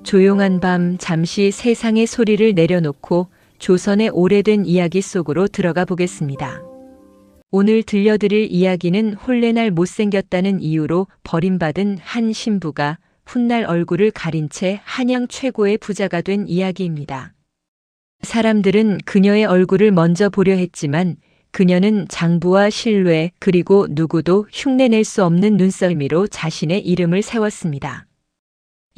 조용한 밤 잠시 세상의 소리를 내려놓고 조선의 오래된 이야기 속으로 들어가 보겠습니다. 오늘 들려드릴 이야기는 홀레날 못생겼다는 이유로 버림받은 한 신부가 훗날 얼굴을 가린 채 한양 최고의 부자가 된 이야기입니다. 사람들은 그녀의 얼굴을 먼저 보려 했지만 그녀는 장부와 신뢰 그리고 누구도 흉내낼 수 없는 눈썰미로 자신의 이름을 세웠습니다.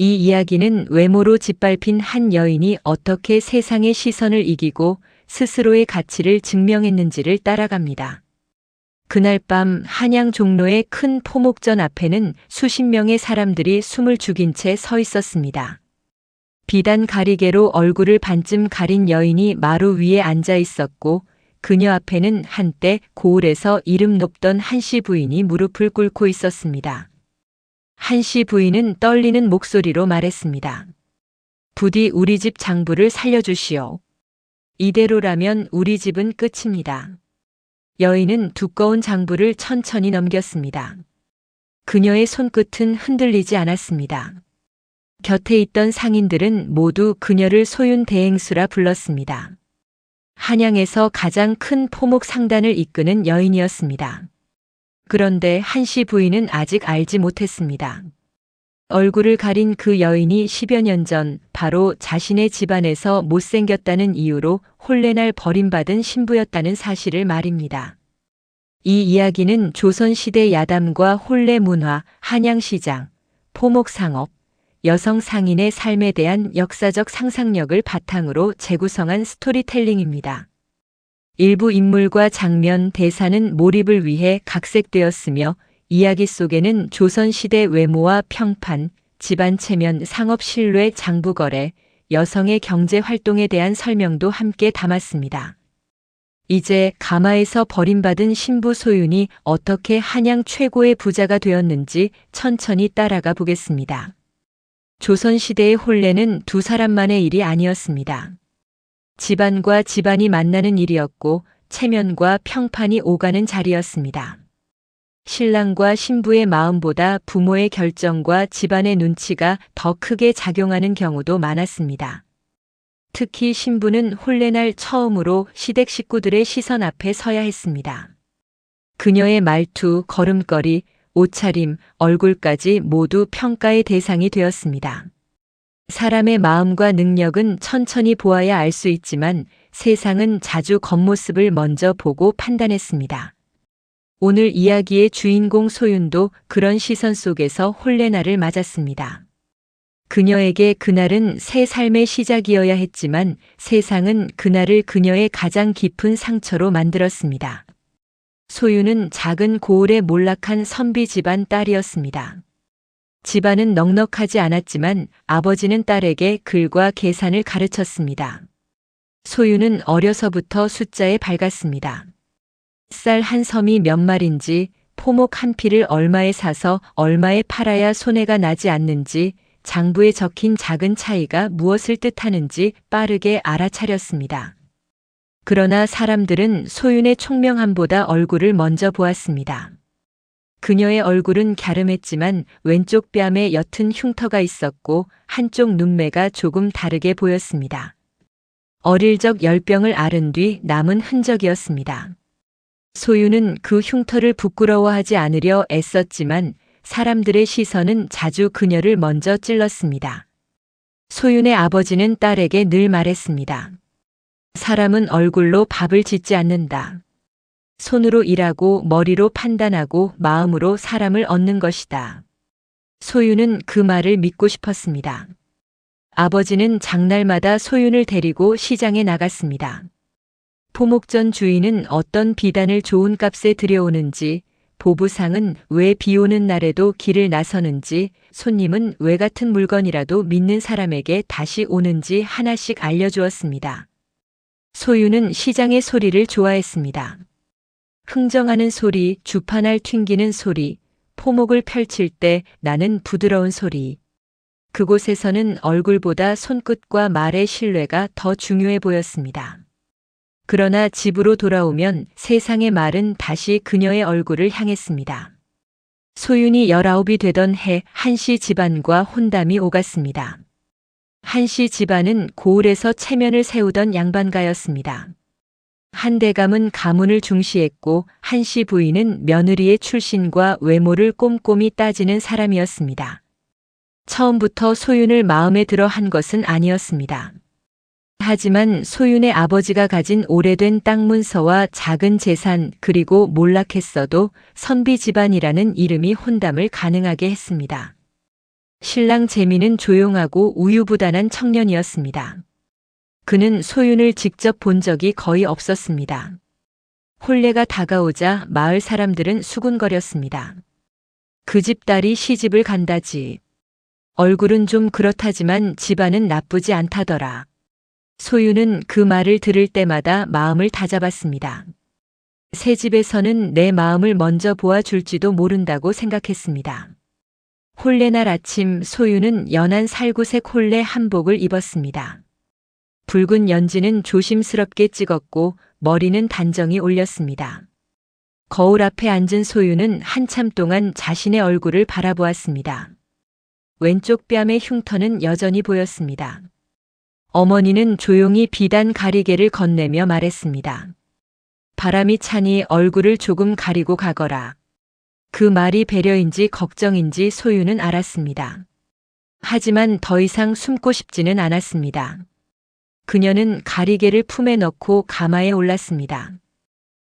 이 이야기는 외모로 짓밟힌 한 여인이 어떻게 세상의 시선을 이기고 스스로의 가치를 증명했는지를 따라갑니다. 그날 밤 한양 종로의 큰 포목전 앞에는 수십 명의 사람들이 숨을 죽인 채 서 있었습니다. 비단 가리개로 얼굴을 반쯤 가린 여인이 마루 위에 앉아 있었고 그녀 앞에는 한때 고을에서 이름 높던 한씨 부인이 무릎을 꿇고 있었습니다. 한씨 부인은 떨리는 목소리로 말했습니다. 부디 우리 집 장부를 살려주시오. 이대로라면 우리 집은 끝입니다. 여인은 두꺼운 장부를 천천히 넘겼습니다. 그녀의 손끝은 흔들리지 않았습니다. 곁에 있던 상인들은 모두 그녀를 소윤대행수라 불렀습니다. 한양에서 가장 큰 포목 상단을 이끄는 여인이었습니다. 그런데 한씨 부인은 아직 알지 못했습니다. 얼굴을 가린 그 여인이 10여 년 전 바로 자신의 집안에서 못생겼다는 이유로 홀레날 버림받은 신부였다는 사실을 말입니다. 이 이야기는 조선시대 야담과 홀레 문화, 한양시장, 포목상업, 여성 상인의 삶에 대한 역사적 상상력을 바탕으로 재구성한 스토리텔링입니다. 일부 인물과 장면, 대사는 몰입을 위해 각색되었으며 이야기 속에는 조선시대 외모와 평판, 집안 체면, 상업 신뢰, 장부 거래, 여성의 경제 활동에 대한 설명도 함께 담았습니다. 이제 가마에서 버림받은 신부 소윤이 어떻게 한양 최고의 부자가 되었는지 천천히 따라가 보겠습니다. 조선시대의 홀레는 두 사람만의 일이 아니었습니다. 집안과 집안이 만나는 일이었고 체면과 평판이 오가는 자리였습니다. 신랑과 신부의 마음보다 부모의 결정과 집안의 눈치가 더 크게 작용하는 경우도 많았습니다. 특히 신부는 홀레날 처음으로 시댁 식구들의 시선 앞에 서야 했습니다. 그녀의 말투, 걸음걸이, 옷차림, 얼굴까지 모두 평가의 대상이 되었습니다. 사람의 마음과 능력은 천천히 보아야 알 수 있지만 세상은 자주 겉모습을 먼저 보고 판단했습니다. 오늘 이야기의 주인공 소윤도 그런 시선 속에서 홀레날을 맞았습니다. 그녀에게 그날은 새 삶의 시작이어야 했지만 세상은 그날을 그녀의 가장 깊은 상처로 만들었습니다. 소윤은 작은 고을의 몰락한 선비 집안 딸이었습니다. 집안은 넉넉하지 않았지만 아버지는 딸에게 글과 계산을 가르쳤습니다. 소윤은 어려서부터 숫자에 밝았습니다. 쌀 한 섬이 몇 마리인지, 포목 한 피를 얼마에 사서 얼마에 팔아야 손해가 나지 않는지, 장부에 적힌 작은 차이가 무엇을 뜻하는지 빠르게 알아차렸습니다. 그러나 사람들은 소윤의 총명함보다 얼굴을 먼저 보았습니다. 그녀의 얼굴은 갸름했지만 왼쪽 뺨에 옅은 흉터가 있었고 한쪽 눈매가 조금 다르게 보였습니다. 어릴 적 열병을 앓은 뒤 남은 흔적이었습니다. 소윤은 그 흉터를 부끄러워하지 않으려 애썼지만 사람들의 시선은 자주 그녀를 먼저 찔렀습니다. 소윤의 아버지는 딸에게 늘 말했습니다. 사람은 얼굴로 밥을 짓지 않는다. 손으로 일하고 머리로 판단하고 마음으로 사람을 얻는 것이다. 소윤은 그 말을 믿고 싶었습니다. 아버지는 장날마다 소윤을 데리고 시장에 나갔습니다. 포목전 주인은 어떤 비단을 좋은 값에 들여오는지, 보부상은 왜 비 오는 날에도 길을 나서는지, 손님은 왜 같은 물건이라도 믿는 사람에게 다시 오는지 하나씩 알려주었습니다. 소윤은 시장의 소리를 좋아했습니다. 흥정하는 소리, 주판알 튕기는 소리, 포목을 펼칠 때 나는 부드러운 소리. 그곳에서는 얼굴보다 손끝과 말의 신뢰가 더 중요해 보였습니다. 그러나 집으로 돌아오면 세상의 말은 다시 그녀의 얼굴을 향했습니다. 소윤이 19이 되던 해 한씨 집안과 혼담이 오갔습니다. 한씨 집안은 고을에서 체면을 세우던 양반가였습니다. 한대감은 가문을 중시했고 한씨 부인은 며느리의 출신과 외모를 꼼꼼히 따지는 사람이었습니다. 처음부터 소윤을 마음에 들어 한 것은 아니었습니다. 하지만 소윤의 아버지가 가진 오래된 땅 문서와 작은 재산 그리고 몰락했어도 선비 집안이라는 이름이 혼담을 가능하게 했습니다. 신랑 재미는 조용하고 우유부단한 청년이었습니다. 그는 소윤을 직접 본 적이 거의 없었습니다. 혼례가 다가오자 마을 사람들은 수군거렸습니다. 그 집 딸이 시집을 간다지. 얼굴은 좀 그렇다지만 집안은 나쁘지 않다더라. 소윤은 그 말을 들을 때마다 마음을 다잡았습니다. 새 집에서는 내 마음을 먼저 보아줄지도 모른다고 생각했습니다. 혼례날 아침 소윤은 연한 살구색 혼례 한복을 입었습니다. 붉은 연지는 조심스럽게 찍었고 머리는 단정히 올렸습니다. 거울 앞에 앉은 소윤은 한참 동안 자신의 얼굴을 바라보았습니다. 왼쪽 뺨의 흉터는 여전히 보였습니다. 어머니는 조용히 비단 가리개를 건네며 말했습니다. 바람이 차니 얼굴을 조금 가리고 가거라. 그 말이 배려인지 걱정인지 소윤은 알았습니다. 하지만 더 이상 숨고 싶지는 않았습니다. 그녀는 가리개를 품에 넣고 가마에 올랐습니다.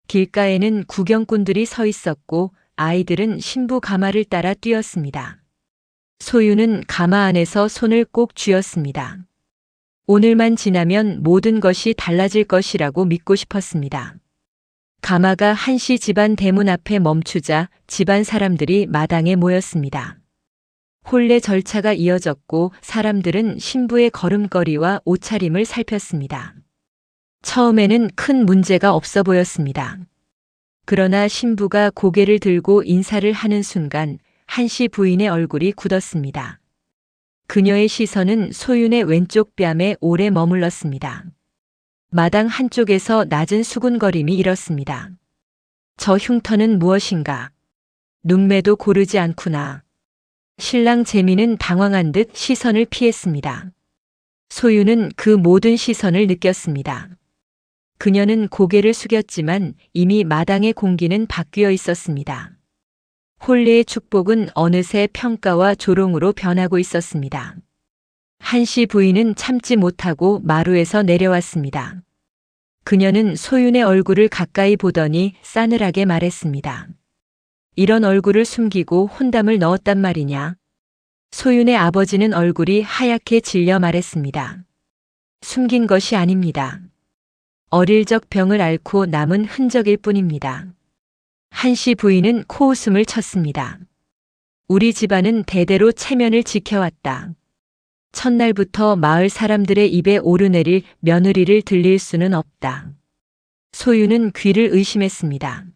길가에는 구경꾼들이 서 있었고 아이들은 신부 가마를 따라 뛰었습니다. 소윤은 가마 안에서 손을 꼭 쥐었습니다. 오늘만 지나면 모든 것이 달라질 것이라고 믿고 싶었습니다. 가마가 한씨 집안 대문 앞에 멈추자 집안 사람들이 마당에 모였습니다. 혼례 절차가 이어졌고 사람들은 신부의 걸음걸이와 옷차림을 살폈습니다. 처음에는 큰 문제가 없어 보였습니다. 그러나 신부가 고개를 들고 인사를 하는 순간 한씨 부인의 얼굴이 굳었습니다. 그녀의 시선은 소윤의 왼쪽 뺨에 오래 머물렀습니다. 마당 한쪽에서 낮은 수군거림이 일었습니다. 저 흉터는 무엇인가? 눈매도 고르지 않구나. 신랑 재미는 당황한 듯 시선을 피했습니다. 소윤은 그 모든 시선을 느꼈습니다. 그녀는 고개를 숙였지만 이미 마당의 공기는 바뀌어 있었습니다. 혼례의 축복은 어느새 평가와 조롱으로 변하고 있었습니다. 한씨 부인은 참지 못하고 마루에서 내려왔습니다. 그녀는 소윤의 얼굴을 가까이 보더니 싸늘하게 말했습니다. 이런 얼굴을 숨기고 혼담을 넣었단 말이냐? 소윤의 아버지는 얼굴이 하얗게 질려 말했습니다. 숨긴 것이 아닙니다. 어릴 적 병을 앓고 남은 흔적일 뿐입니다. 한씨 부인은 코웃음을 쳤습니다. 우리 집안은 대대로 체면을 지켜왔다. 첫날부터 마을 사람들의 입에 오르내릴 며느리를 들릴 수는 없다. 소윤은 귀를 의심했습니다.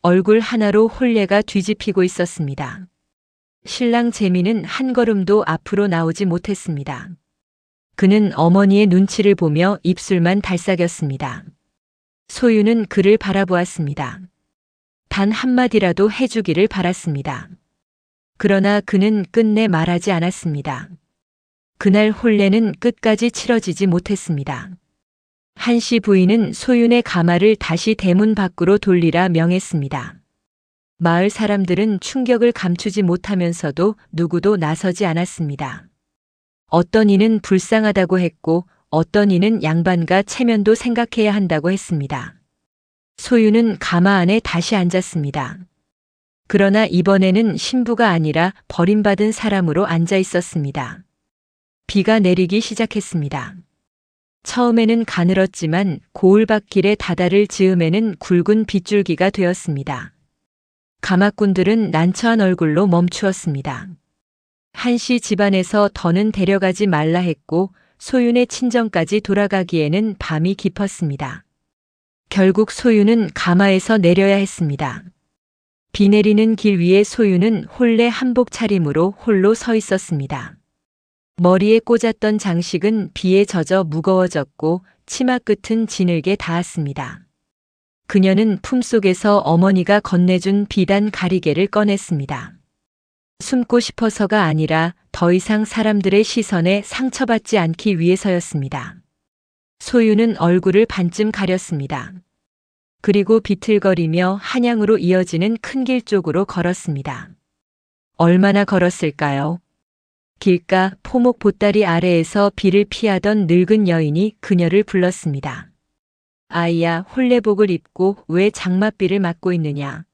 얼굴 하나로 혼례가 뒤집히고 있었습니다. 신랑 재미는 한 걸음도 앞으로 나오지 못했습니다. 그는 어머니의 눈치를 보며 입술만 달싹였습니다. 소윤은 그를 바라보았습니다. 단 한마디라도 해주기를 바랐습니다. 그러나 그는 끝내 말하지 않았습니다. 그날 혼례는 끝까지 치러지지 못했습니다. 한씨 부인은 소윤의 가마를 다시 대문 밖으로 돌리라 명했습니다. 마을 사람들은 충격을 감추지 못하면서도 누구도 나서지 않았습니다. 어떤 이는 불쌍하다고 했고 어떤 이는 양반과 체면도 생각해야 한다고 했습니다. 소윤은 가마 안에 다시 앉았습니다. 그러나 이번에는 신부가 아니라 버림받은 사람으로 앉아 있었습니다. 비가 내리기 시작했습니다. 처음에는 가늘었지만 고을밭길에 다다를 즈음에는 굵은 빗줄기가 되었습니다. 가마꾼들은 난처한 얼굴로 멈추었습니다. 한씨 집안에서 더는 데려가지 말라 했고 소윤의 친정까지 돌아가기에는 밤이 깊었습니다. 결국 소윤은 가마에서 내려야 했습니다. 비 내리는 길 위에 소윤은 혼례 한복 차림으로 홀로 서 있었습니다. 머리에 꽂았던 장식은 비에 젖어 무거워졌고 치마 끝은 지늘게 닿았습니다. 그녀는 품속에서 어머니가 건네준 비단 가리개를 꺼냈습니다. 숨고 싶어서가 아니라 더 이상 사람들의 시선에 상처받지 않기 위해서였습니다. 소유는 얼굴을 반쯤 가렸습니다. 그리고 비틀거리며 한양으로 이어지는 큰 길 쪽으로 걸었습니다. 얼마나 걸었을까요? 길가 포목 보따리 아래에서 비를 피하던 늙은 여인이 그녀를 불렀습니다. 아이야, 홀레복을 입고 왜 장맛비를 맞고 있느냐?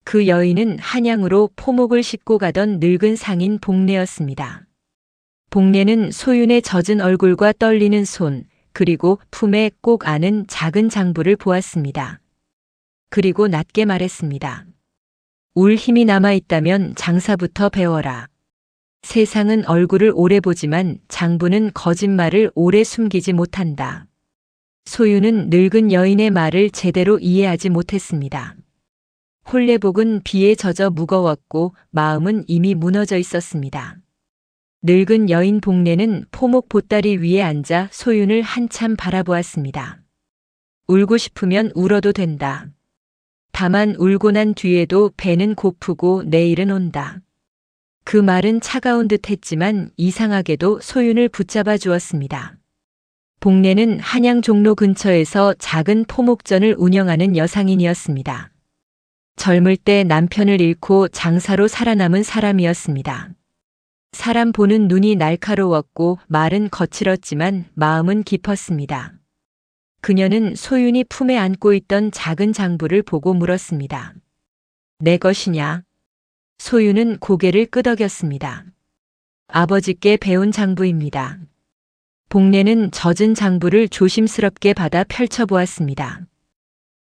그 여인은 한양으로 포목을 싣고 가던 늙은 상인 복례였습니다. 복례는 소윤의 젖은 얼굴과 떨리는 손, 그리고 품에 꼭 안은 작은 장부를 보았습니다. 그리고 낮게 말했습니다. 울 힘이 남아있다면 장사부터 배워라. 세상은 얼굴을 오래 보지만 장부는 거짓말을 오래 숨기지 못한다. 소윤은 늙은 여인의 말을 제대로 이해하지 못했습니다. 홀레복은 비에 젖어 무거웠고 마음은 이미 무너져 있었습니다. 늙은 여인 복례는 포목 보따리 위에 앉아 소윤을 한참 바라보았습니다. 울고 싶으면 울어도 된다. 다만 울고 난 뒤에도 배는 고프고 내일은 온다. 그 말은 차가운 듯 했지만 이상하게도 소윤을 붙잡아 주었습니다. 복례는 한양 종로 근처에서 작은 포목전을 운영하는 여상인이었습니다. 젊을 때 남편을 잃고 장사로 살아남은 사람이었습니다. 사람 보는 눈이 날카로웠고 말은 거칠었지만 마음은 깊었습니다. 그녀는 소윤이 품에 안고 있던 작은 장부를 보고 물었습니다. 내 것이냐? 소윤은 고개를 끄덕였습니다. 아버지께 배운 장부입니다. 복례는 젖은 장부를 조심스럽게 받아 펼쳐보았습니다.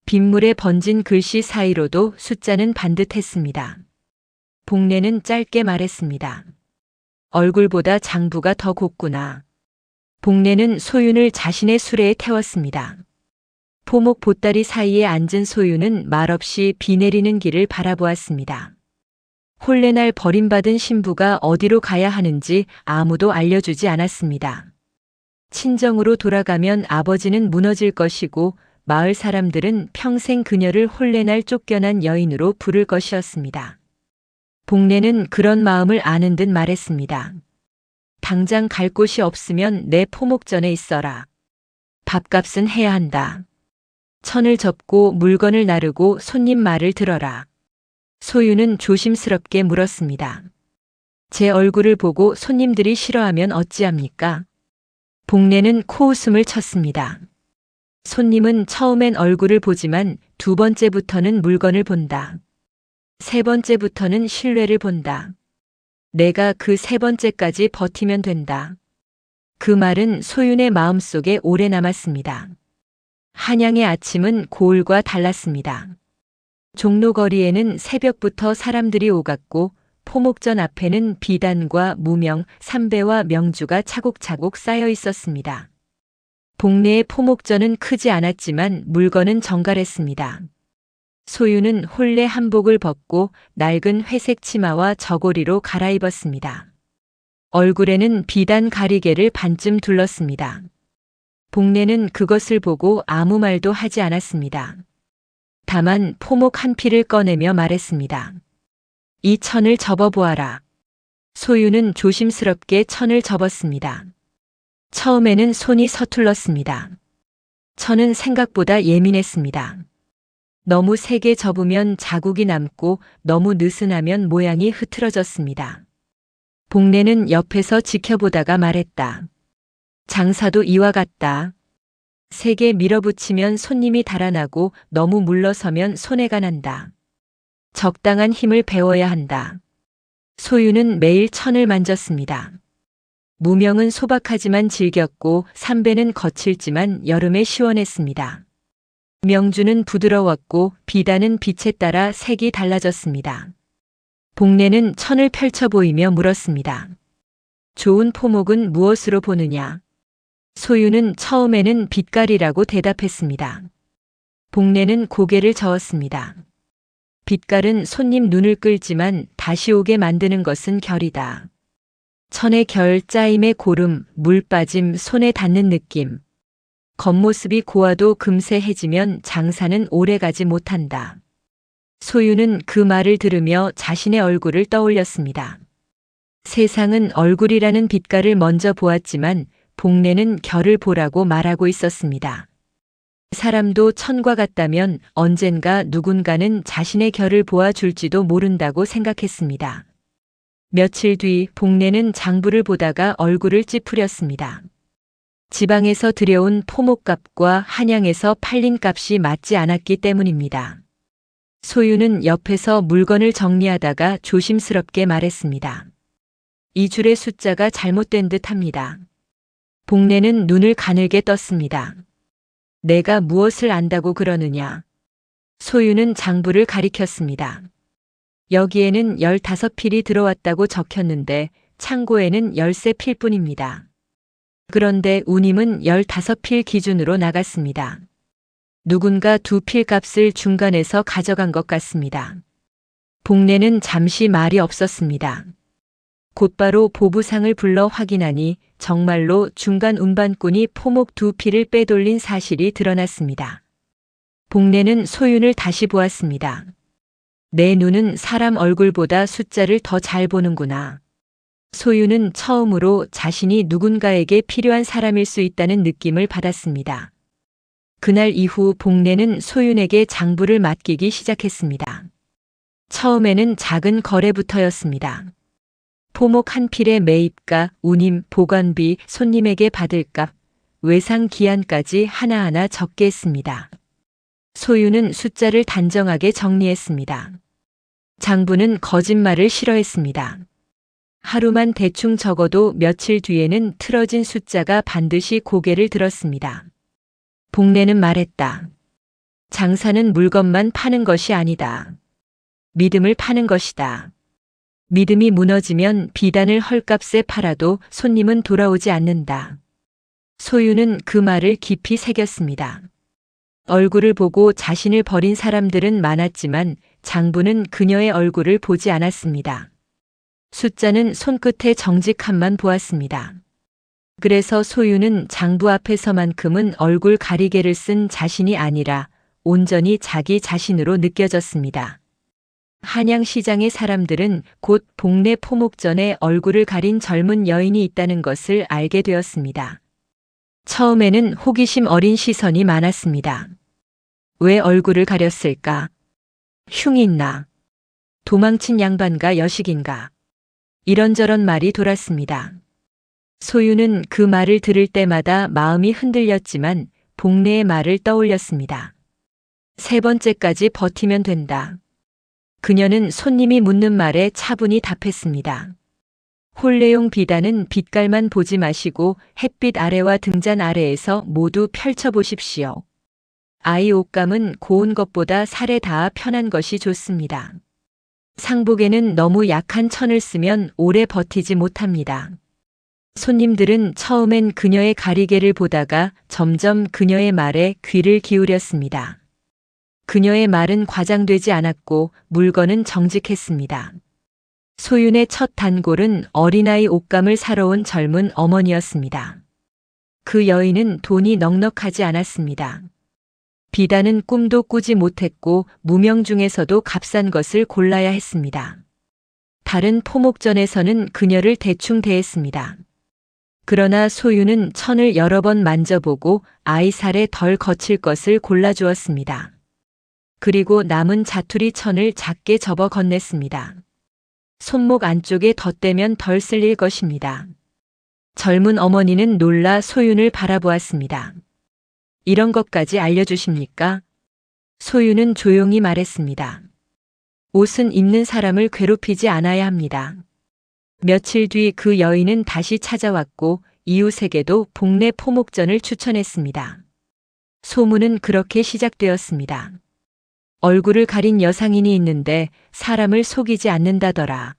빗물에 번진 글씨 사이로도 숫자는 반듯했습니다. 복례는 짧게 말했습니다. 얼굴보다 장부가 더 곱구나. 복례는 소윤을 자신의 수레에 태웠습니다. 포목 보따리 사이에 앉은 소윤은 말없이 비 내리는 길을 바라보았습니다. 홀레날 버림받은 신부가 어디로 가야 하는지 아무도 알려주지 않았습니다. 친정으로 돌아가면 아버지는 무너질 것이고 마을 사람들은 평생 그녀를 홀레날 쫓겨난 여인으로 부를 것이었습니다. 복례는 그런 마음을 아는 듯 말했습니다. 당장 갈 곳이 없으면 내 포목전에 있어라. 밥값은 해야 한다. 천을 접고 물건을 나르고 손님 말을 들어라. 소윤은 조심스럽게 물었습니다. 제 얼굴을 보고 손님들이 싫어하면 어찌합니까? 복례는 코웃음을 쳤습니다. 손님은 처음엔 얼굴을 보지만 두 번째부터는 물건을 본다. 세 번째부터는 신뢰를 본다. 내가 그 세 번째까지 버티면 된다. 그 말은 소윤의 마음속에 오래 남았습니다. 한양의 아침은 고을과 달랐습니다. 종로거리에는 새벽부터 사람들이 오갔고 포목전 앞에는 비단과 무명, 삼배와 명주가 차곡차곡 쌓여 있었습니다. 복례의 포목전은 크지 않았지만 물건은 정갈했습니다. 소윤은 홀레 한복을 벗고 낡은 회색 치마와 저고리로 갈아입었습니다. 얼굴에는 비단 가리개를 반쯤 둘렀습니다. 복례는 그것을 보고 아무 말도 하지 않았습니다. 다만 포목 한 피를 꺼내며 말했습니다. 이 천을 접어보아라. 소윤은 조심스럽게 천을 접었습니다. 처음에는 손이 서툴렀습니다. 천은 생각보다 예민했습니다. 너무 세게 접으면 자국이 남고 너무 느슨하면 모양이 흐트러졌습니다. 복례는 옆에서 지켜보다가 말했다. 장사도 이와 같다. 세게 밀어붙이면 손님이 달아나고 너무 물러서면 손해가 난다. 적당한 힘을 배워야 한다. 소윤은 매일 천을 만졌습니다. 무명은 소박하지만 질겼고 삼배는 거칠지만 여름에 시원했습니다. 명주는 부드러웠고 비단은 빛에 따라 색이 달라졌습니다. 복례는 천을 펼쳐 보이며 물었습니다. 좋은 포목은 무엇으로 보느냐? 소윤은 처음에는 빛깔이라고 대답했습니다. 복례는 고개를 저었습니다. 빛깔은 손님 눈을 끌지만 다시 오게 만드는 것은 결이다. 천의 결, 짜임의 고름, 물 빠짐, 손에 닿는 느낌. 겉모습이 고와도 금세 해지면 장사는 오래 가지 못한다. 소유는 그 말을 들으며 자신의 얼굴을 떠올렸습니다. 세상은 얼굴이라는 빛깔을 먼저 보았지만 복례는 결을 보라고 말하고 있었습니다. 사람도 천과 같다면 언젠가 누군가는 자신의 결을 보아줄지도 모른다고 생각했습니다. 며칠 뒤 복례는 장부를 보다가 얼굴을 찌푸렸습니다. 지방에서 들여온 포목값과 한양에서 팔린 값이 맞지 않았기 때문입니다. 소유는 옆에서 물건을 정리하다가 조심스럽게 말했습니다. 이 줄의 숫자가 잘못된 듯 합니다. 복례는 눈을 가늘게 떴습니다. 내가 무엇을 안다고 그러느냐? 소유는 장부를 가리켰습니다. 여기에는 15필이 들어왔다고 적혔는데 창고에는 13필 뿐입니다. 그런데 우님은 15필 기준으로 나갔습니다. 누군가 2필 값을 중간에서 가져간 것 같습니다. 복례는 잠시 말이 없었습니다. 곧바로 보부상을 불러 확인하니 정말로 중간 운반꾼이 포목 2필을 빼돌린 사실이 드러났습니다. 복례는 소윤을 다시 보았습니다. 내 눈은 사람 얼굴보다 숫자를 더 잘 보는구나. 소윤은 처음으로 자신이 누군가에게 필요한 사람일 수 있다는 느낌을 받았습니다. 그날 이후 복례는 소윤에게 장부를 맡기기 시작했습니다. 처음에는 작은 거래부터였습니다. 포목 한 필의 매입가, 운임, 보관비, 손님에게 받을 값, 외상 기한까지 하나하나 적게 했습니다. 소윤은 숫자를 단정하게 정리했습니다. 장부는 거짓말을 싫어했습니다. 하루만 대충 적어도 며칠 뒤에는 틀어진 숫자가 반드시 고개를 들었습니다. 복례는 말했다. 장사는 물건만 파는 것이 아니다. 믿음을 파는 것이다. 믿음이 무너지면 비단을 헐값에 팔아도 손님은 돌아오지 않는다. 소유는 그 말을 깊이 새겼습니다. 얼굴을 보고 자신을 버린 사람들은 많았지만 장부는 그녀의 얼굴을 보지 않았습니다. 숫자는 손끝의 정직함만 보았습니다. 그래서 소유는 장부 앞에서만큼은 얼굴 가리개를 쓴 자신이 아니라 온전히 자기 자신으로 느껴졌습니다. 한양시장의 사람들은 곧 복례 포목전에 얼굴을 가린 젊은 여인이 있다는 것을 알게 되었습니다. 처음에는 호기심 어린 시선이 많았습니다. 왜 얼굴을 가렸을까? 흉이 있나? 도망친 양반가 여식인가? 이런저런 말이 돌았습니다. 소유는 그 말을 들을 때마다 마음이 흔들렸지만 복례의 말을 떠올렸습니다. 3번째까지 버티면 된다. 그녀는 손님이 묻는 말에 차분히 답했습니다. 홀레용 비단은 빛깔만 보지 마시고 햇빛 아래와 등잔 아래에서 모두 펼쳐보십시오. 아이 옷감은 고운 것보다 살에 닿아 편한 것이 좋습니다. 상복에는 너무 약한 천을 쓰면 오래 버티지 못합니다. 손님들은 처음엔 그녀의 가리개를 보다가 점점 그녀의 말에 귀를 기울였습니다. 그녀의 말은 과장되지 않았고 물건은 정직했습니다. 소윤의 첫 단골은 어린아이 옷감을 사러 온 젊은 어머니였습니다. 그 여인은 돈이 넉넉하지 않았습니다. 비단은 꿈도 꾸지 못했고 무명 중에서도 값싼 것을 골라야 했습니다. 다른 포목전에서는 그녀를 대충 대했습니다. 그러나 소유는 천을 여러 번 만져보고 아이 살에 덜 거칠 것을 골라주었습니다. 그리고 남은 자투리 천을 작게 접어 건넸습니다. 손목 안쪽에 덧대면 덜 쓸릴 것입니다. 젊은 어머니는 놀라 소윤을 바라보았습니다. 이런 것까지 알려주십니까? 소윤은 조용히 말했습니다. 옷은 입는 사람을 괴롭히지 않아야 합니다. 며칠 뒤 그 여인은 다시 찾아왔고 이웃에게도 복례 포목전을 추천했습니다. 소문은 그렇게 시작되었습니다. 얼굴을 가린 여상인이 있는데 사람을 속이지 않는다더라.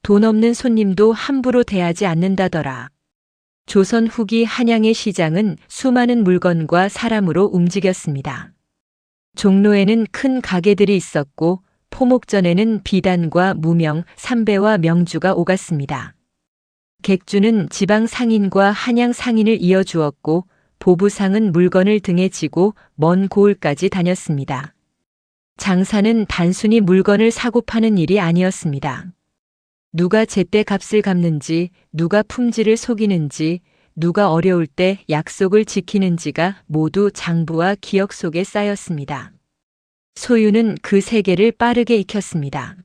돈 없는 손님도 함부로 대하지 않는다더라. 조선 후기 한양의 시장은 수많은 물건과 사람으로 움직였습니다. 종로에는 큰 가게들이 있었고 포목전에는 비단과 무명, 삼배와 명주가 오갔습니다. 객주는 지방 상인과 한양 상인을 이어주었고 보부상은 물건을 등에 지고 먼 고을까지 다녔습니다. 장사는 단순히 물건을 사고 파는 일이 아니었습니다. 누가 제때 값을 갚는지, 누가 품질을 속이는지, 누가 어려울 때 약속을 지키는지가 모두 장부와 기억 속에 쌓였습니다. 소유는 그 세계를 빠르게 익혔습니다.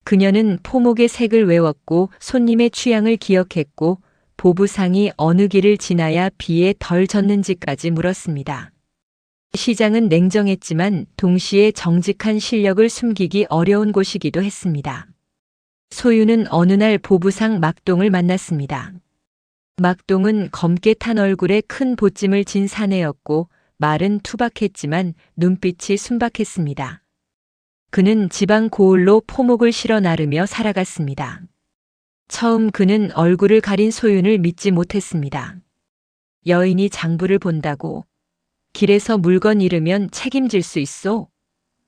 그녀는 포목의 색을 외웠고 손님의 취향을 기억했고 보부상이 어느 길을 지나야 비에 덜 젖는지까지 물었습니다. 시장은 냉정했지만 동시에 정직한 실력을 숨기기 어려운 곳이기도 했습니다. 소유는 어느 날 보부상 막동을 만났습니다. 막동은 검게 탄 얼굴에 큰 보찜을 진 사내였고 말은 투박했지만 눈빛이 순박했습니다. 그는 지방 고을로 포목을 실어 나르며 살아갔습니다. 처음 그는 얼굴을 가린 소윤을 믿지 못했습니다. 여인이 장부를 본다고? 길에서 물건 잃으면 책임질 수 있소?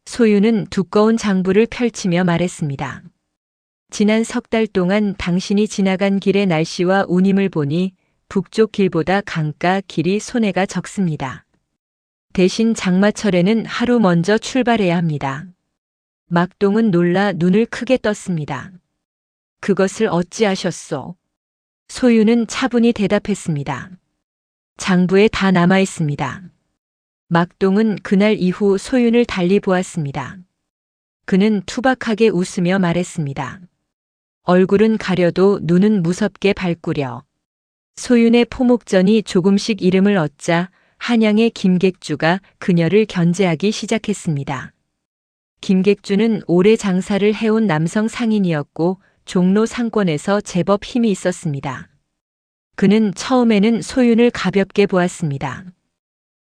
소윤은 두꺼운 장부를 펼치며 말했습니다. 지난 석 달 동안 당신이 지나간 길의 날씨와 운임을 보니 북쪽 길보다 강가 길이 손해가 적습니다. 대신 장마철에는 하루 먼저 출발해야 합니다. 막동은 놀라 눈을 크게 떴습니다. 그것을 어찌하셨소? 소유는 차분히 대답했습니다. 장부에 다 남아 있습니다. 막동은 그날 이후 소윤을 달리 보았습니다. 그는 투박하게 웃으며 말했습니다. 얼굴은 가려도 눈은 무섭게 밝구려. 소윤의 포목전이 조금씩 이름을 얻자 한양의 김객주가 그녀를 견제하기 시작했습니다. 김객주는 오래 장사를 해온 남성 상인이었고 종로 상권에서 제법 힘이 있었습니다. 그는 처음에는 소윤을 가볍게 보았습니다.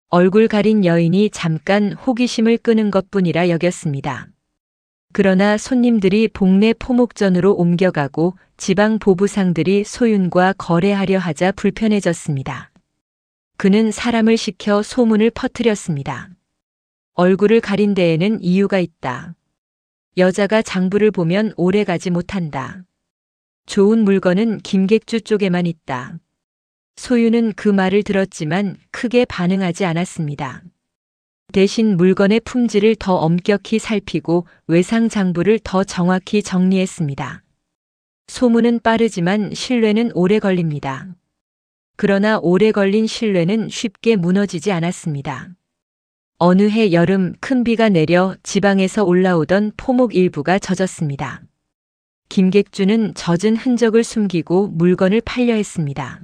얼굴 가린 여인이 잠깐 호기심을 끄는 것뿐이라 여겼습니다. 그러나 손님들이 복내 포목전으로 옮겨가고 지방 보부상들이 소윤과 거래하려 하자 불편해졌습니다. 그는 사람을 시켜 소문을 퍼뜨렸습니다. 얼굴을 가린 데에는 이유가 있다. 여자가 장부를 보면 오래 가지 못한다. 좋은 물건은 김객주 쪽에만 있다. 소유는 그 말을 들었지만 크게 반응하지 않았습니다. 대신 물건의 품질을 더 엄격히 살피고 외상 장부를 더 정확히 정리했습니다. 소문은 빠르지만 신뢰는 오래 걸립니다. 그러나 오래 걸린 신뢰는 쉽게 무너지지 않았습니다. 어느 해 여름 큰 비가 내려 지방에서 올라오던 포목 일부가 젖었습니다. 김객주는 젖은 흔적을 숨기고 물건을 팔려 했습니다.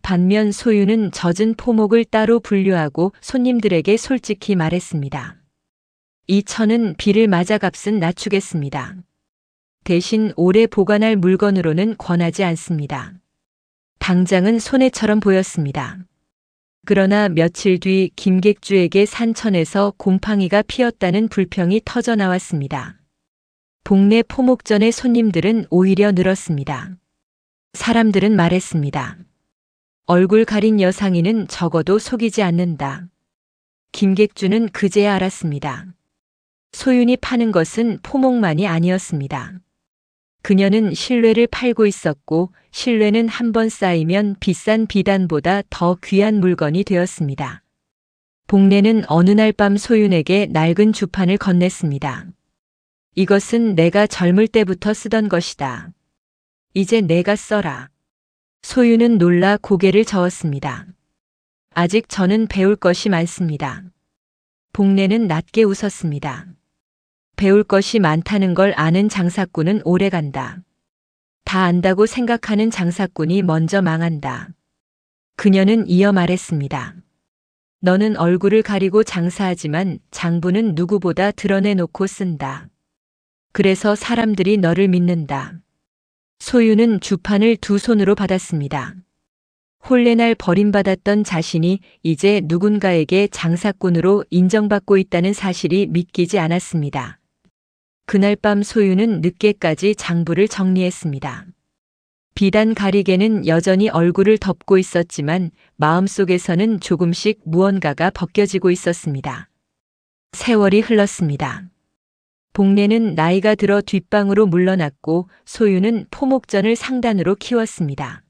반면 소유는 젖은 포목을 따로 분류하고 손님들에게 솔직히 말했습니다. 이 천은 비를 맞아 값은 낮추겠습니다. 대신 오래 보관할 물건으로는 권하지 않습니다. 당장은 손해처럼 보였습니다. 그러나 며칠 뒤 김객주에게 산천에서 곰팡이가 피었다는 불평이 터져 나왔습니다. 복내 포목전의 손님들은 오히려 늘었습니다. 사람들은 말했습니다. 얼굴 가린 여상이는 적어도 속이지 않는다. 김객주는 그제야 알았습니다. 소윤이 파는 것은 포목만이 아니었습니다. 그녀는 신뢰를 팔고 있었고 신뢰는 한번 쌓이면 비싼 비단보다 더 귀한 물건이 되었습니다. 복내는 어느 날 밤 소윤에게 낡은 주판을 건넸습니다. 이것은 내가 젊을 때부터 쓰던 것이다. 이제 내가 써라. 소유는 놀라 고개를 저었습니다. 아직 저는 배울 것이 많습니다. 복내는 낮게 웃었습니다. 배울 것이 많다는 걸 아는 장사꾼은 오래간다. 다 안다고 생각하는 장사꾼이 먼저 망한다. 그녀는 이어 말했습니다. 너는 얼굴을 가리고 장사하지만 장부는 누구보다 드러내놓고 쓴다. 그래서 사람들이 너를 믿는다. 소유는 주판을 두 손으로 받았습니다. 홀레날 버림받았던 자신이 이제 누군가에게 장사꾼으로 인정받고 있다는 사실이 믿기지 않았습니다. 그날 밤 소유는 늦게까지 장부를 정리했습니다. 비단 가리개는 여전히 얼굴을 덮고 있었지만 마음속에서는 조금씩 무언가가 벗겨지고 있었습니다. 세월이 흘렀습니다. 복내는 나이가 들어 뒷방으로 물러났고 소유는 포목전을 상단으로 키웠습니다.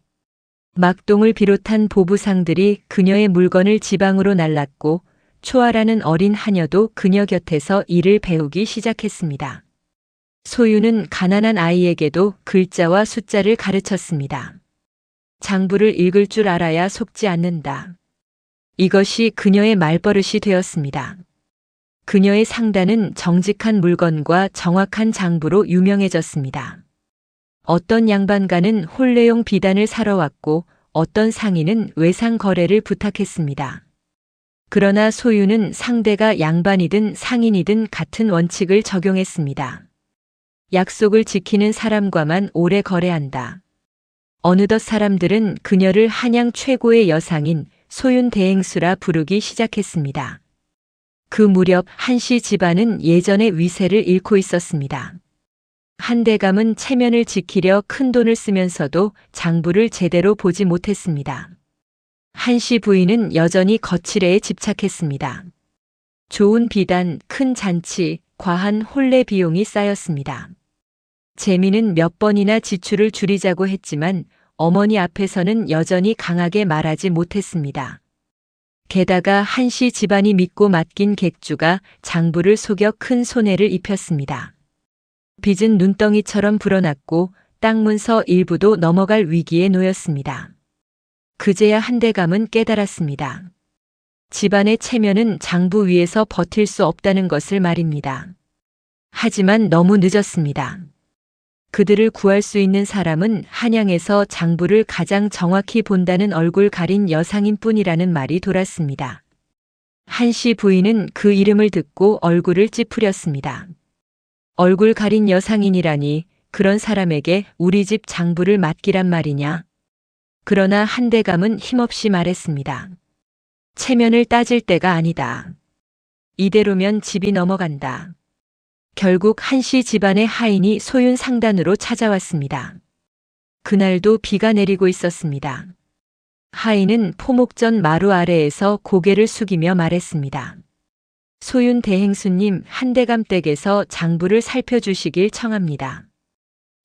막동을 비롯한 보부상들이 그녀의 물건을 지방으로 날랐고 초아라는 어린 하녀도 그녀 곁에서 일을 배우기 시작했습니다. 소유는 가난한 아이에게도 글자와 숫자를 가르쳤습니다. 장부를 읽을 줄 알아야 속지 않는다. 이것이 그녀의 말버릇이 되었습니다. 그녀의 상단은 정직한 물건과 정확한 장부로 유명해졌습니다. 어떤 양반가는 혼례용 비단을 사러 왔고 어떤 상인은 외상 거래를 부탁했습니다. 그러나 소유는 상대가 양반이든 상인이든 같은 원칙을 적용했습니다. 약속을 지키는 사람과만 오래 거래한다. 어느덧 사람들은 그녀를 한양 최고의 여상인 소윤 대행수라 부르기 시작했습니다. 그 무렵 한씨 집안은 예전의 위세를 잃고 있었습니다. 한대감은 체면을 지키려 큰돈을 쓰면서도 장부를 제대로 보지 못했습니다. 한씨 부인은 여전히 거칠애에 집착했습니다. 좋은 비단, 큰 잔치, 과한 혼례 비용이 쌓였습니다. 재미는 몇 번이나 지출을 줄이자고 했지만 어머니 앞에서는 여전히 강하게 말하지 못했습니다. 게다가 한씨 집안이 믿고 맡긴 객주가 장부를 속여 큰 손해를 입혔습니다. 빚은 눈덩이처럼 불어났고 땅 문서 일부도 넘어갈 위기에 놓였습니다. 그제야 한대감은 깨달았습니다. 집안의 체면은 장부 위에서 버틸 수 없다는 것을 말입니다. 하지만 너무 늦었습니다. 그들을 구할 수 있는 사람은 한양에서 장부를 가장 정확히 본다는 얼굴 가린 여상인 뿐이라는 말이 돌았습니다. 한씨 부인은 그 이름을 듣고 얼굴을 찌푸렸습니다. 얼굴 가린 여상인이라니 그런 사람에게 우리 집 장부를 맡기란 말이냐. 그러나 한대감은 힘없이 말했습니다. 체면을 따질 때가 아니다. 이대로면 집이 넘어간다. 결국 한씨 집안의 하인이 소윤 상단으로 찾아왔습니다. 그날도 비가 내리고 있었습니다. 하인은 포목전 마루 아래에서 고개를 숙이며 말했습니다. 소윤 대행수님, 한대감 댁에서 장부를 살펴주시길 청합니다.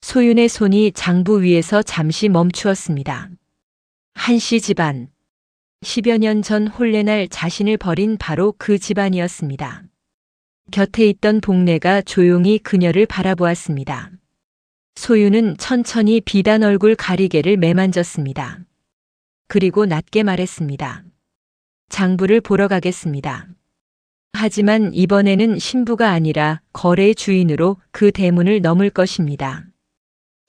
소윤의 손이 장부 위에서 잠시 멈추었습니다. 한씨 집안. 10여 년 전 혼례날 자신을 버린 바로 그 집안이었습니다. 곁에 있던 복례가 조용히 그녀를 바라보았습니다. 소유는 천천히 비단 얼굴 가리개를 매만졌습니다. 그리고 낮게 말했습니다. 장부를 보러 가겠습니다. 하지만 이번에는 신부가 아니라 거래의 주인으로 그 대문을 넘을 것입니다.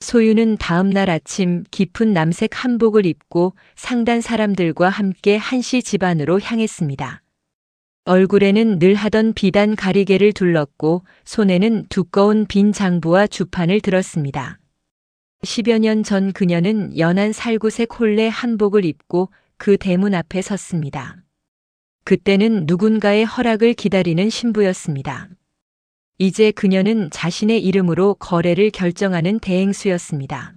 소유는 다음 날 아침 깊은 남색 한복을 입고 상단 사람들과 함께 한씨 집안으로 향했습니다. 얼굴에는 늘 하던 비단 가리개를 둘렀고 손에는 두꺼운 빈 장부와 주판을 들었습니다. 10여 년 전 그녀는 연한 살구색 혼례 한복을 입고 그 대문 앞에 섰습니다. 그때는 누군가의 허락을 기다리는 신부였습니다. 이제 그녀는 자신의 이름으로 거래를 결정하는 대행수였습니다.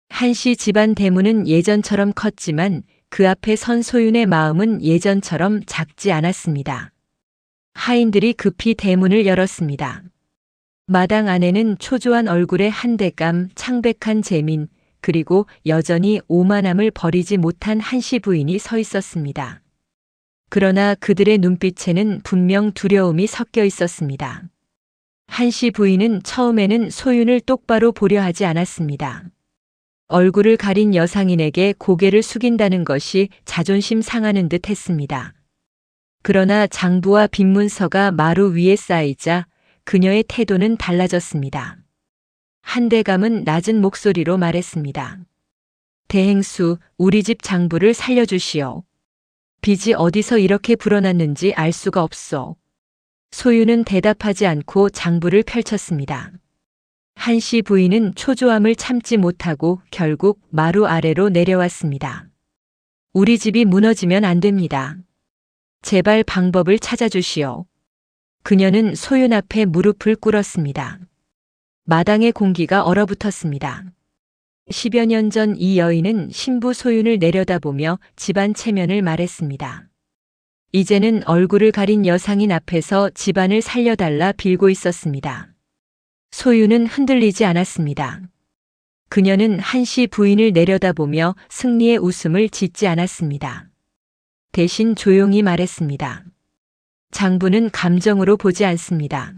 한씨 집안 대문은 예전처럼 컸지만 그 앞에 선 소윤의 마음은 예전처럼 작지 않았습니다. 하인들이 급히 대문을 열었습니다. 마당 안에는 초조한 얼굴의 한대감, 창백한 재민, 그리고 여전히 오만함을 버리지 못한 한씨 부인이 서 있었습니다. 그러나 그들의 눈빛에는 분명 두려움이 섞여 있었습니다. 한씨 부인은 처음에는 소윤을 똑바로 보려 하지 않았습니다. 얼굴을 가린 여상인에게 고개를 숙인다는 것이 자존심 상하는 듯 했습니다. 그러나 장부와 빈문서가 마루 위에 쌓이자 그녀의 태도는 달라졌습니다. 한대감은 낮은 목소리로 말했습니다. 대행수, 우리 집 장부를 살려주시오. 빚이 어디서 이렇게 불어났는지 알 수가 없소. 소유는 대답하지 않고 장부를 펼쳤습니다. 한씨 부인은 초조함을 참지 못하고 결국 마루 아래로 내려왔습니다. 우리 집이 무너지면 안 됩니다. 제발 방법을 찾아주시오. 그녀는 소윤 앞에 무릎을 꿇었습니다. 마당의 공기가 얼어붙었습니다. 10여 년 전 이 여인은 신부 소윤을 내려다보며 집안 체면을 말했습니다. 이제는 얼굴을 가린 여상인 앞에서 집안을 살려달라 빌고 있었습니다. 소윤은 흔들리지 않았습니다. 그녀는 한씨 부인을 내려다보며 승리의 웃음을 짓지 않았습니다. 대신 조용히 말했습니다. 장부는 감정으로 보지 않습니다.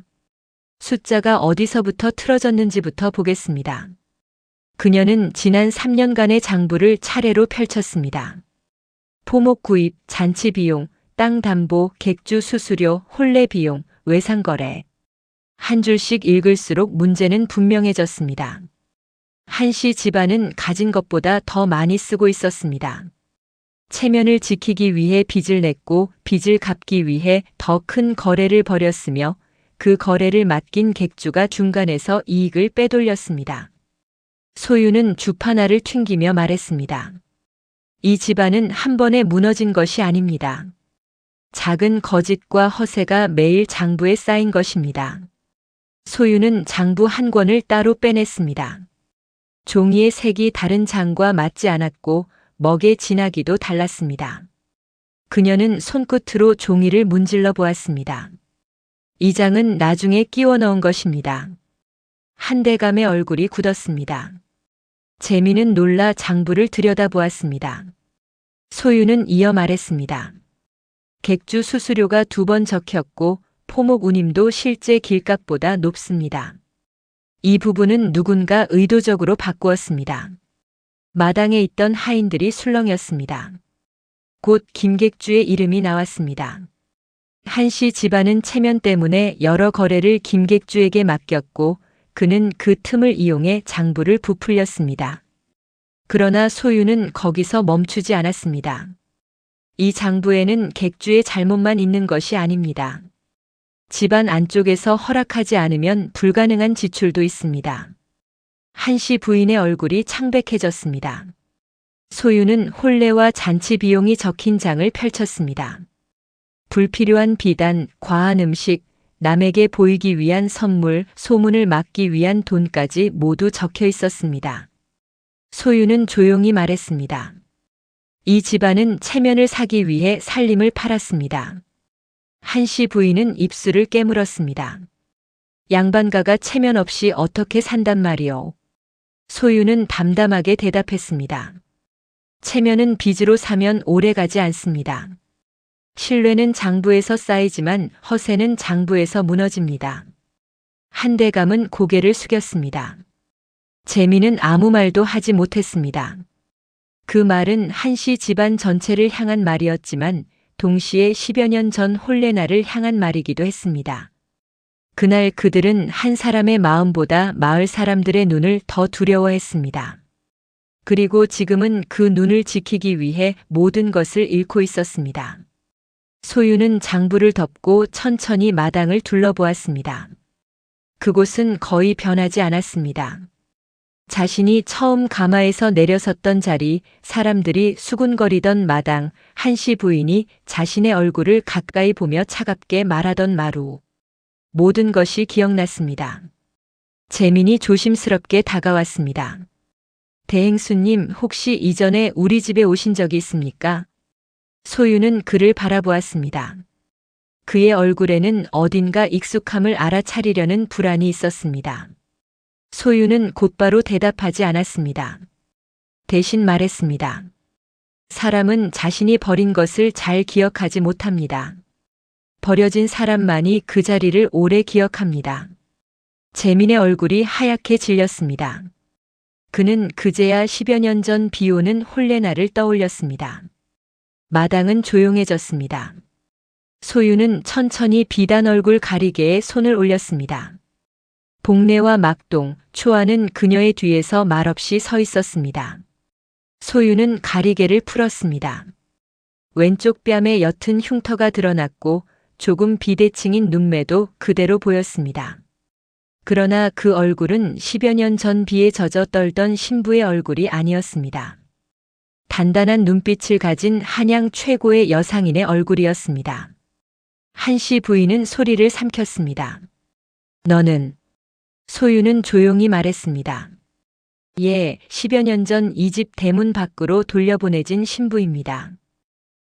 숫자가 어디서부터 틀어졌는지부터 보겠습니다. 그녀는 지난 3년간의 장부를 차례로 펼쳤습니다. 포목 구입, 잔치 비용, 땅 담보, 객주 수수료, 혼례 비용, 외상거래. 한 줄씩 읽을수록 문제는 분명해졌습니다. 한씨 집안은 가진 것보다 더 많이 쓰고 있었습니다. 체면을 지키기 위해 빚을 냈고 빚을 갚기 위해 더 큰 거래를 벌였으며 그 거래를 맡긴 객주가 중간에서 이익을 빼돌렸습니다. 소유는 주파나를 튕기며 말했습니다. 이 집안은 한 번에 무너진 것이 아닙니다. 작은 거짓과 허세가 매일 장부에 쌓인 것입니다. 소유는 장부 한 권을 따로 빼냈습니다. 종이의 색이 다른 장과 맞지 않았고 먹의 진하기도 달랐습니다. 그녀는 손끝으로 종이를 문질러 보았습니다. 이 장은 나중에 끼워 넣은 것입니다. 한대감의 얼굴이 굳었습니다. 재미는 놀라 장부를 들여다보았습니다. 소유는 이어 말했습니다. 객주 수수료가 2번 적혔고 포목 운임도 실제 길값보다 높습니다. 이 부분은 누군가 의도적으로 바꾸었습니다. 마당에 있던 하인들이 술렁였습니다. 곧 김객주의 이름이 나왔습니다. 한씨 집안은 체면 때문에 여러 거래를 김객주에게 맡겼고 그는 그 틈을 이용해 장부를 부풀렸습니다. 그러나 소유는 거기서 멈추지 않았습니다. 이 장부에는 객주의 잘못만 있는 것이 아닙니다. 집안 안쪽에서 허락하지 않으면 불가능한 지출도 있습니다. 한씨 부인의 얼굴이 창백해졌습니다. 소유는 혼례와 잔치 비용이 적힌 장을 펼쳤습니다. 불필요한 비단, 과한 음식, 남에게 보이기 위한 선물, 소문을 막기 위한 돈까지 모두 적혀 있었습니다. 소유는 조용히 말했습니다. 이 집안은 체면을 사기 위해 살림을 팔았습니다. 한씨 부인은 입술을 깨물었습니다. 양반가가 체면 없이 어떻게 산단 말이오. 소유는 담담하게 대답했습니다. 체면은 빚으로 사면 오래가지 않습니다. 신뢰는 장부에서 쌓이지만 허세는 장부에서 무너집니다. 한대감은 고개를 숙였습니다. 재미는 아무 말도 하지 못했습니다. 그 말은 한씨 집안 전체를 향한 말이었지만 동시에 10여 년 전 혼례날을 향한 말이기도 했습니다. 그날 그들은 한 사람의 마음보다 마을 사람들의 눈을 더 두려워했습니다. 그리고 지금은 그 눈을 지키기 위해 모든 것을 잃고 있었습니다. 소유는 장부를 덮고 천천히 마당을 둘러보았습니다. 그곳은 거의 변하지 않았습니다. 자신이 처음 가마에서 내려섰던 자리, 사람들이 수군거리던 마당, 한씨 부인이 자신의 얼굴을 가까이 보며 차갑게 말하던 마루. 모든 것이 기억났습니다. 재민이 조심스럽게 다가왔습니다. 대행수님, 혹시 이전에 우리 집에 오신 적이 있습니까? 소유는 그를 바라보았습니다. 그의 얼굴에는 어딘가 익숙함을 알아차리려는 불안이 있었습니다. 소유는 곧바로 대답하지 않았습니다. 대신 말했습니다. 사람은 자신이 버린 것을 잘 기억하지 못합니다. 버려진 사람만이 그 자리를 오래 기억합니다. 재민의 얼굴이 하얗게 질렸습니다. 그는 그제야 10여 년 전 비오는 혼례날을 떠올렸습니다. 마당은 조용해졌습니다. 소유는 천천히 비단 얼굴 가리개에 손을 올렸습니다. 복례와 막동, 초아는 그녀의 뒤에서 말없이 서 있었습니다. 소유는 가리개를 풀었습니다. 왼쪽 뺨에 옅은 흉터가 드러났고 조금 비대칭인 눈매도 그대로 보였습니다. 그러나 그 얼굴은 10여 년 전 비에 젖어 떨던 신부의 얼굴이 아니었습니다. 단단한 눈빛을 가진 한양 최고의 여상인의 얼굴이었습니다. 한씨 부인은 소리를 삼켰습니다. 너는? 소유는 조용히 말했습니다. 예, 10여 년 전 이 집 대문 밖으로 돌려보내진 신부입니다.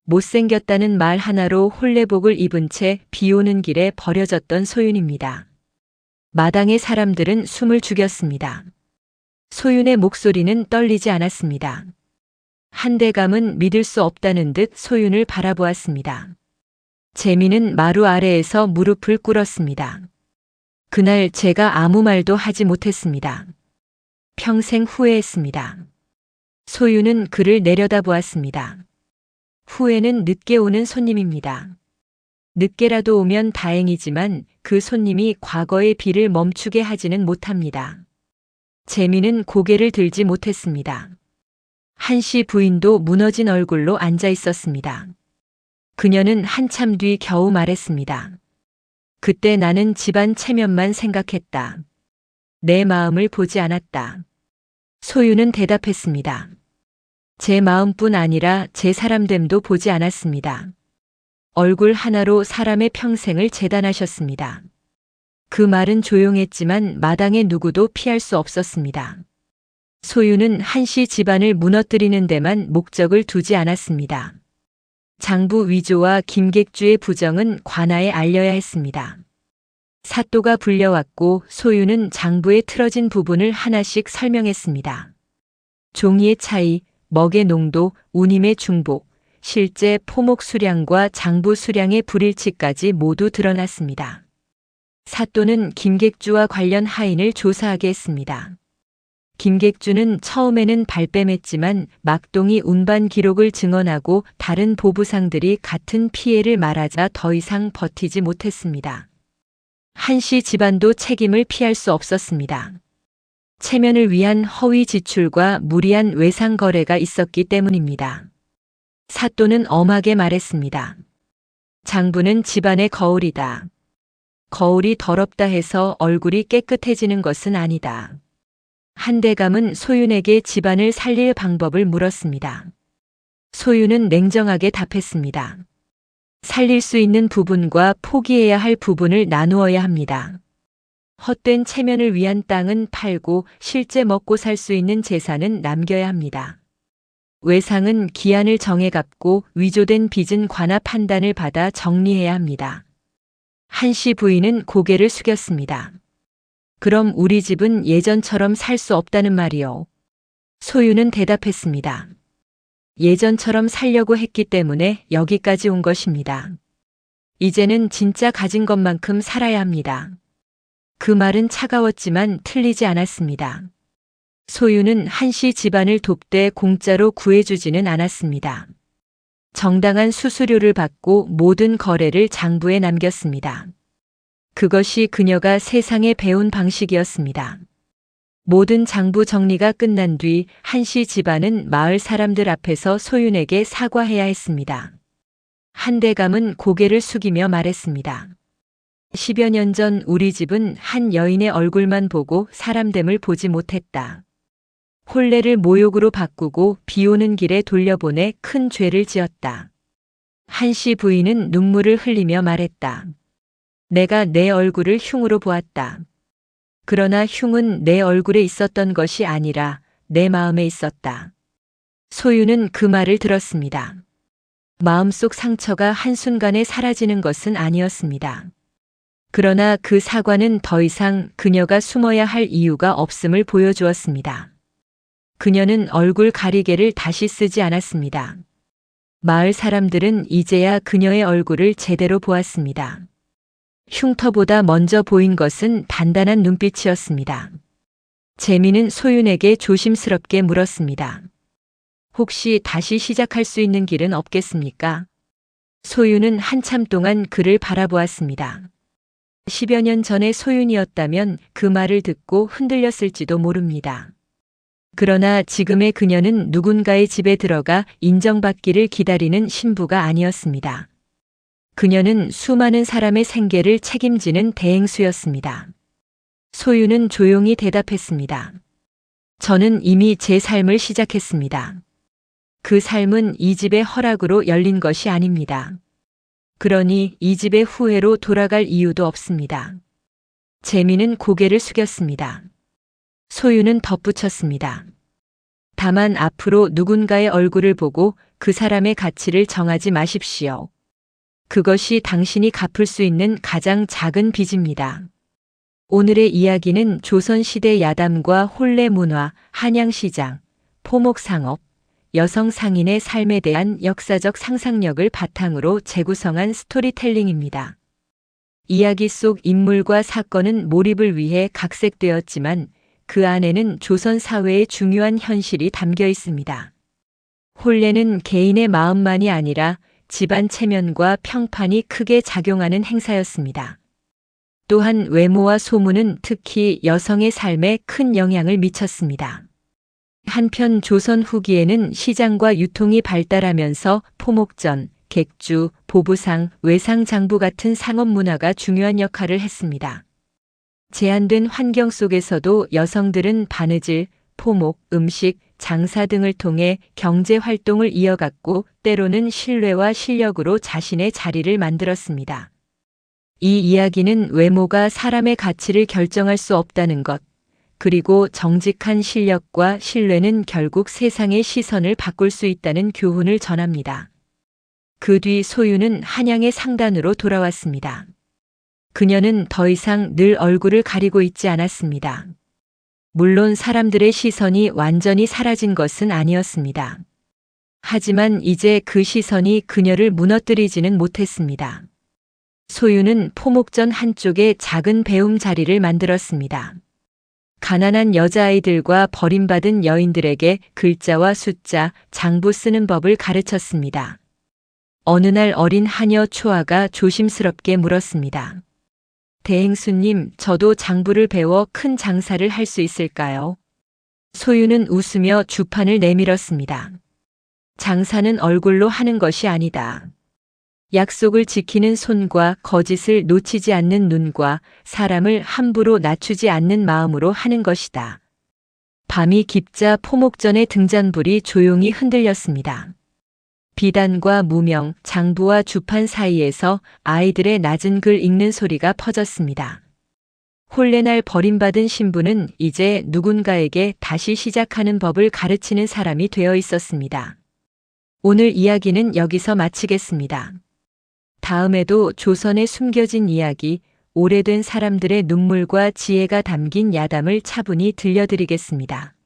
못생겼다는 말 하나로 혼례복을 입은 채 비 오는 길에 버려졌던 소윤입니다. 마당의 사람들은 숨을 죽였습니다. 소윤의 목소리는 떨리지 않았습니다. 한대감은 믿을 수 없다는 듯 소윤을 바라보았습니다. 재미는 마루 아래에서 무릎을 꿇었습니다. 그날 제가 아무 말도 하지 못했습니다. 평생 후회했습니다. 소유는 그를 내려다보았습니다. 후회는 늦게 오는 손님입니다. 늦게라도 오면 다행이지만 그 손님이 과거의 비를 멈추게 하지는 못합니다. 재미는 고개를 들지 못했습니다. 한씨 부인도 무너진 얼굴로 앉아 있었습니다. 그녀는 한참 뒤 겨우 말했습니다. 그때 나는 집안 체면만 생각했다. 내 마음을 보지 않았다. 소유는 대답했습니다. 제 마음뿐 아니라 제 사람됨도 보지 않았습니다. 얼굴 하나로 사람의 평생을 재단하셨습니다. 그 말은 조용했지만 마당의 누구도 피할 수 없었습니다. 소유는 한씨 집안을 무너뜨리는 데만 목적을 두지 않았습니다. 장부 위조와 김객주의 부정은 관아에 알려야 했습니다. 사또가 불려왔고 소유는 장부의 틀어진 부분을 하나씩 설명했습니다. 종이의 차이, 먹의 농도, 운임의 중복, 실제 포목 수량과 장부 수량의 불일치까지 모두 드러났습니다. 사또는 김객주와 관련 하인을 조사하게 했습니다. 김객주는 처음에는 발뺌했지만 막동이 운반 기록을 증언하고 다른 보부상들이 같은 피해를 말하자 더 이상 버티지 못했습니다. 한씨 집안도 책임을 피할 수 없었습니다. 체면을 위한 허위 지출과 무리한 외상 거래가 있었기 때문입니다. 사또는 엄하게 말했습니다. 장부는 집안의 거울이다. 거울이 더럽다 해서 얼굴이 깨끗해지는 것은 아니다. 한대감은 소윤에게 집안을 살릴 방법을 물었습니다. 소윤은 냉정하게 답했습니다. 살릴 수 있는 부분과 포기해야 할 부분을 나누어야 합니다. 헛된 체면을 위한 땅은 팔고 실제 먹고 살 수 있는 재산은 남겨야 합니다. 외상은 기한을 정해 갚고 위조된 빚은 관아 판단을 받아 정리해야 합니다. 한씨 부인은 고개를 숙였습니다. 그럼 우리 집은 예전처럼 살 수 없다는 말이요. 소유는 대답했습니다. 예전처럼 살려고 했기 때문에 여기까지 온 것입니다. 이제는 진짜 가진 것만큼 살아야 합니다. 그 말은 차가웠지만 틀리지 않았습니다. 소유는 한씨 집안을 돕되 공짜로 구해주지는 않았습니다. 정당한 수수료를 받고 모든 거래를 장부에 남겼습니다. 그것이 그녀가 세상에 배운 방식이었습니다. 모든 장부 정리가 끝난 뒤 한씨 집안은 마을 사람들 앞에서 소윤에게 사과해야 했습니다. 한대감은 고개를 숙이며 말했습니다. 10여 년 전 우리 집은 한 여인의 얼굴만 보고 사람됨을 보지 못했다. 혼례를 모욕으로 바꾸고 비오는 길에 돌려보내 큰 죄를 지었다. 한씨 부인은 눈물을 흘리며 말했다. 내가 내 얼굴을 흉으로 보았다. 그러나 흉은 내 얼굴에 있었던 것이 아니라 내 마음에 있었다. 소유는 그 말을 들었습니다. 마음속 상처가 한순간에 사라지는 것은 아니었습니다. 그러나 그 사과는 더 이상 그녀가 숨어야 할 이유가 없음을 보여주었습니다. 그녀는 얼굴 가리개를 다시 쓰지 않았습니다. 마을 사람들은 이제야 그녀의 얼굴을 제대로 보았습니다. 흉터보다 먼저 보인 것은 단단한 눈빛이었습니다. 재미는 소윤에게 조심스럽게 물었습니다. 혹시 다시 시작할 수 있는 길은 없겠습니까? 소윤은 한참 동안 그를 바라보았습니다. 10여 년 전의 소윤이었다면 그 말을 듣고 흔들렸을지도 모릅니다. 그러나 지금의 그녀는 누군가의 집에 들어가 인정받기를 기다리는 신부가 아니었습니다. 그녀는 수많은 사람의 생계를 책임지는 대행수였습니다. 소유는 조용히 대답했습니다. 저는 이미 제 삶을 시작했습니다. 그 삶은 이 집의 허락으로 열린 것이 아닙니다. 그러니 이 집의 후회로 돌아갈 이유도 없습니다. 재미는 고개를 숙였습니다. 소유는 덧붙였습니다. 다만 앞으로 누군가의 얼굴을 보고 그 사람의 가치를 정하지 마십시오. 그것이 당신이 갚을 수 있는 가장 작은 빚입니다. 오늘의 이야기는 조선시대 야담과 혼례 문화, 한양시장, 포목상업, 여성 상인의 삶에 대한 역사적 상상력을 바탕으로 재구성한 스토리텔링입니다. 이야기 속 인물과 사건은 몰입을 위해 각색되었지만 그 안에는 조선 사회의 중요한 현실이 담겨 있습니다. 혼례는 개인의 마음만이 아니라 집안 체면과 평판이 크게 작용하는 행사였습니다. 또한 외모와 소문은 특히 여성의 삶에 큰 영향을 미쳤습니다. 한편 조선 후기에는 시장과 유통이 발달하면서 포목전, 객주, 보부상, 외상장부 같은 상업 문화가 중요한 역할을 했습니다. 제한된 환경 속에서도 여성들은 바느질, 포목, 음식, 장사 등을 통해 경제 활동을 이어갔고 때로는 신뢰와 실력으로 자신의 자리를 만들었습니다. 이 이야기는 외모가 사람의 가치를 결정할 수 없다는 것, 그리고 정직한 실력과 신뢰는 결국 세상의 시선을 바꿀 수 있다는 교훈을 전합니다. 그 뒤 소유는 한양의 상단으로 돌아왔습니다. 그녀는 더 이상 늘 얼굴을 가리고 있지 않았습니다. 물론 사람들의 시선이 완전히 사라진 것은 아니었습니다. 하지만 이제 그 시선이 그녀를 무너뜨리지는 못했습니다. 소유는 포목전 한쪽에 작은 배움 자리를 만들었습니다. 가난한 여자아이들과 버림받은 여인들에게 글자와 숫자, 장부 쓰는 법을 가르쳤습니다. 어느 날 어린 하녀 초아가 조심스럽게 물었습니다. 대행수님, 저도 장부를 배워 큰 장사를 할 수 있을까요? 소유는 웃으며 주판을 내밀었습니다. 장사는 얼굴로 하는 것이 아니다. 약속을 지키는 손과 거짓을 놓치지 않는 눈과 사람을 함부로 낮추지 않는 마음으로 하는 것이다. 밤이 깊자 포목전의 등잔불이 조용히 흔들렸습니다. 비단과 무명, 장부와 주판 사이에서 아이들의 낮은 글 읽는 소리가 퍼졌습니다. 혼례날 버림받은 신부는 이제 누군가에게 다시 시작하는 법을 가르치는 사람이 되어 있었습니다. 오늘 이야기는 여기서 마치겠습니다. 다음에도 조선의 숨겨진 이야기, 오래된 사람들의 눈물과 지혜가 담긴 야담을 차분히 들려드리겠습니다.